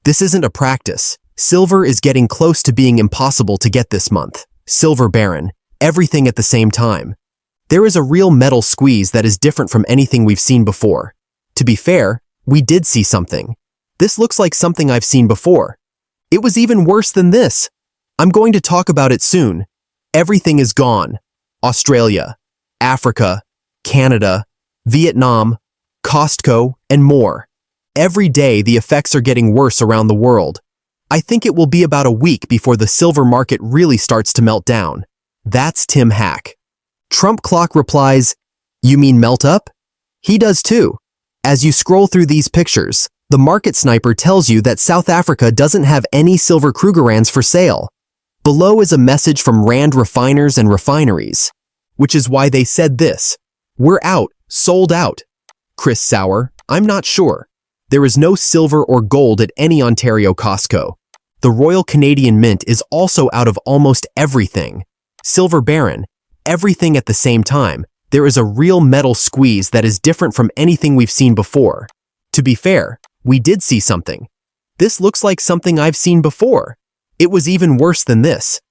This isn't a practice. Silver is getting close to being impossible to get this month. Silver Baron, everything at the same time. There is a real metal squeeze that is different from anything we've seen before. To be fair, we did see something. This looks like something I've seen before. It was even worse than this. I'm going to talk about it soon. Everything is gone. Australia, Africa, Canada, Vietnam, Costco, and more. Every day the effects are getting worse around the world. I think it will be about a week before the silver market really starts to melt down. That's Tim Hack. Trump Clock replies, "You mean melt up?" He does too. As you scroll through these pictures, the market sniper tells you that South Africa doesn't have any silver Krugerrands for sale. Below is a message from Rand refiners and refineries, which is why they said this: "We're out, sold out." Chris Sauer, I'm not sure. There is no silver or gold at any Ontario Costco. The Royal Canadian Mint is also out of almost everything. Silver Baron, everything at the same time. There is a real metal squeeze that is different from anything we've seen before. To be fair, we did see something. This looks like something I've seen before. It was even worse than this.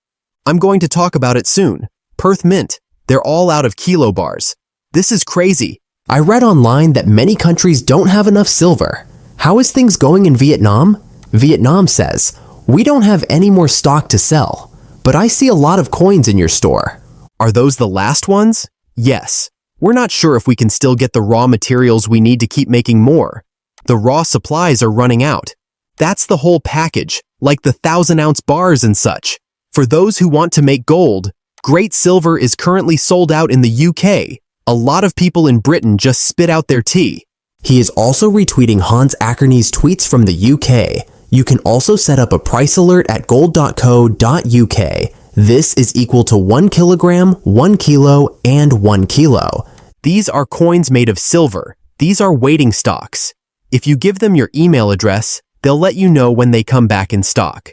I'm going to talk about it soon. Perth Mint, they're all out of kilo bars. This is crazy. I read online that many countries don't have enough silver. How is things going in Vietnam? Vietnam says, "We don't have any more stock to sell, but I see a lot of coins in your store." Are those the last ones? Yes. We're not sure if we can still get the raw materials we need to keep making more. The raw supplies are running out. That's the whole package, like the 1,000-ounce bars and such. For those who want to make gold, great silver is currently sold out in the UK. A lot of people in Britain just spit out their tea. He is also retweeting Hans Ackerny's tweets from the UK. You can also set up a price alert at gold.co.uk. This is equal to 1 kilogram, 1 kilo, and 1 kilo. These are coins made of silver. These are waiting stocks. If you give them your email address, they'll let you know when they come back in stock.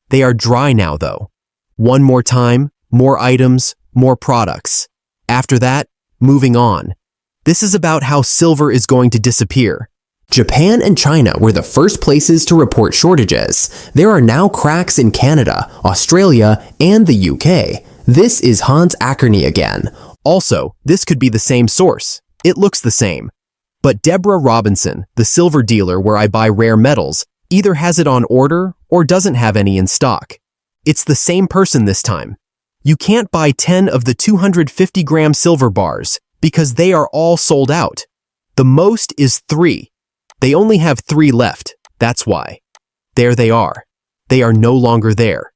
They are dry now though. One more time, more items, more products. After that, moving on. This is about how silver is going to disappear. Japan and China were the first places to report shortages. There are now cracks in Canada, Australia, and the UK. This is Hans Ackerny again. Also, this could be the same source. It looks the same. But Deborah Robinson, the silver dealer where I buy rare metals, either has it on order or doesn't have any in stock. It's the same person this time. You can't buy 10 of the 250-gram silver bars because they are all sold out. The most is 3. They only have 3 left, that's why. There they are. They are no longer there.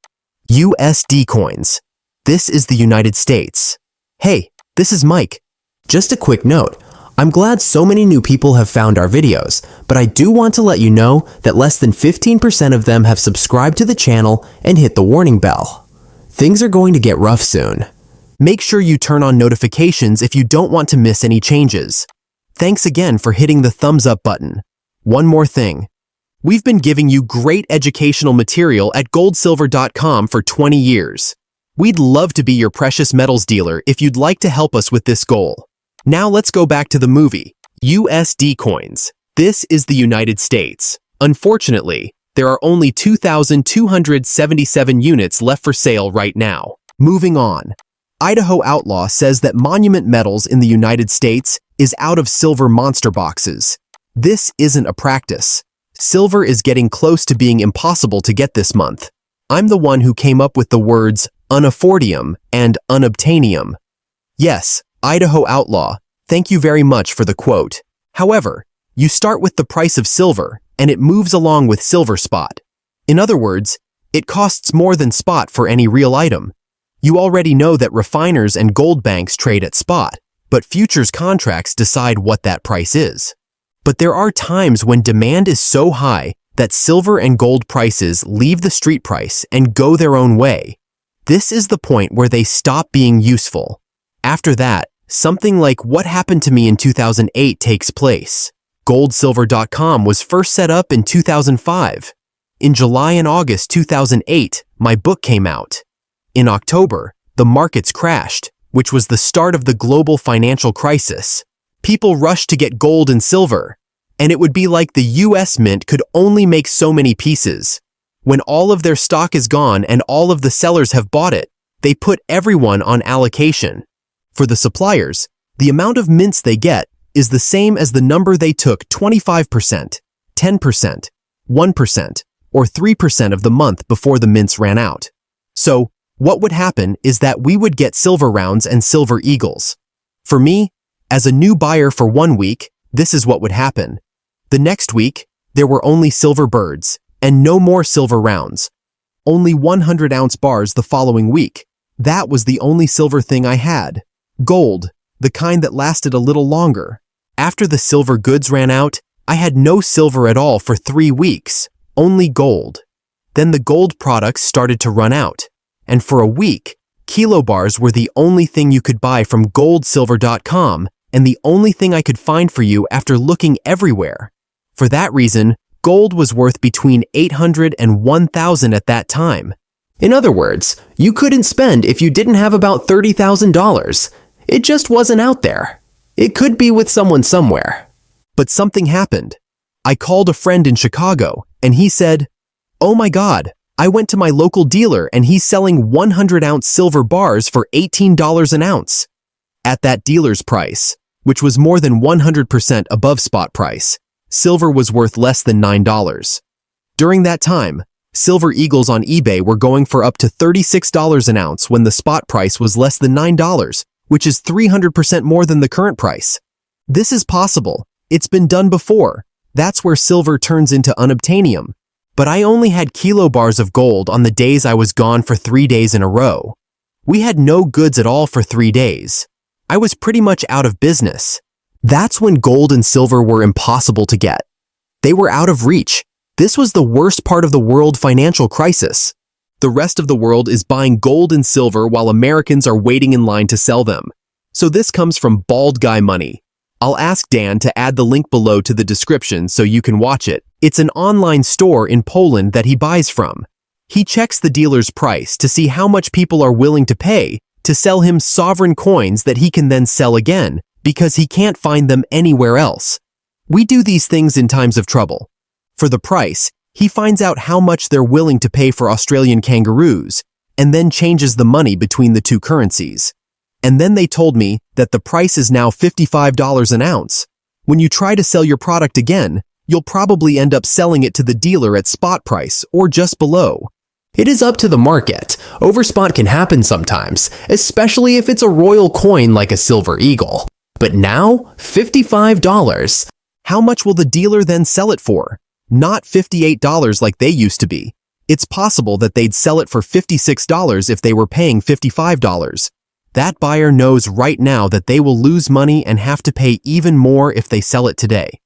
USD coins. This is the United States. Hey, this is Mike. Just a quick note. I'm glad so many new people have found our videos, but I do want to let you know that less than 15% of them have subscribed to the channel and hit the warning bell. Things are going to get rough soon. Make sure you turn on notifications if you don't want to miss any changes. Thanks again for hitting the thumbs up button. One more thing. We've been giving you great educational material at goldsilver.com for 20 years. We'd love to be your precious metals dealer if you'd like to help us with this goal. Now let's go back to the movie. USD coins. This is the United States. Unfortunately, there are only 2,277 units left for sale right now. Moving on. Idaho Outlaw says that Monument Metals in the United States is out of silver monster boxes. This isn't a practice. Silver is getting close to being impossible to get this month. I'm the one who came up with the words unaffordium and unobtainium. Yes, Idaho Outlaw, thank you very much for the quote. However, you start with the price of silver, and it moves along with silver spot. In other words, it costs more than spot for any real item. You already know that refiners and gold banks trade at spot, but futures contracts decide what that price is. But there are times when demand is so high that silver and gold prices leave the street price and go their own way. This is the point where they stop being useful. After that, something like what happened to me in 2008 takes place. Goldsilver.com was first set up in 2005. In July and August 2008, my book came out. In October, the markets crashed, which was the start of the global financial crisis. People rushed to get gold and silver. And it would be like the US Mint could only make so many pieces. When all of their stock is gone and all of the sellers have bought it, they put everyone on allocation. For the suppliers, the amount of mints they get is the same as the number they took 25%, 10%, 1%, or 3% of the month before the mints ran out. So, what would happen is that we would get silver rounds and silver eagles. For me, as a new buyer for 1 week, this is what would happen. The next week, there were only silver birds, and no more silver rounds. Only 100-ounce bars the following week. That was the only silver thing I had. Gold, the kind that lasted a little longer. After the silver goods ran out, I had no silver at all for 3 weeks, only gold. Then the gold products started to run out, and for a week, kilo bars were the only thing you could buy from goldsilver.com and the only thing I could find for you after looking everywhere. For that reason, gold was worth between $800 and $1,000 at that time. In other words, you couldn't spend if you didn't have about $30,000. It just wasn't out there. It could be with someone somewhere. But something happened. I called a friend in Chicago, and he said, "Oh my God, I went to my local dealer and he's selling 100-ounce silver bars for $18 an ounce." At that dealer's price, which was more than 100% above spot price, silver was worth less than $9. During that time, silver eagles on eBay were going for up to $36 an ounce when the spot price was less than $9, which is 300% more than the current price. This is possible. It's been done before. That's where silver turns into unobtainium. But I only had kilo bars of gold on the days I was gone for 3 days in a row. We had no goods at all for 3 days. I was pretty much out of business. That's when gold and silver were impossible to get. They were out of reach. This was the worst part of the world financial crisis. The rest of the world is buying gold and silver while Americans are waiting in line to sell them. So this comes from Bald Guy Money. I'll ask Dan to add the link below to the description so you can watch it. It's an online store in Poland that he buys from. He checks the dealer's price to see how much people are willing to pay to sell him sovereign coins that he can then sell again because he can't find them anywhere else. We do these things in times of trouble. For the price, he finds out how much they're willing to pay for Australian kangaroos and then changes the money between the two currencies. And then they told me that the price is now $55 an ounce. When you try to sell your product again, you'll probably end up selling it to the dealer at spot price or just below. It is up to the market. Overspot can happen sometimes, especially if it's a royal coin like a silver eagle. But now, $55. How much will the dealer then sell it for? Not $58 like they used to be. It's possible that they'd sell it for $56 if they were paying $55. That buyer knows right now that they will lose money and have to pay even more if they sell it today.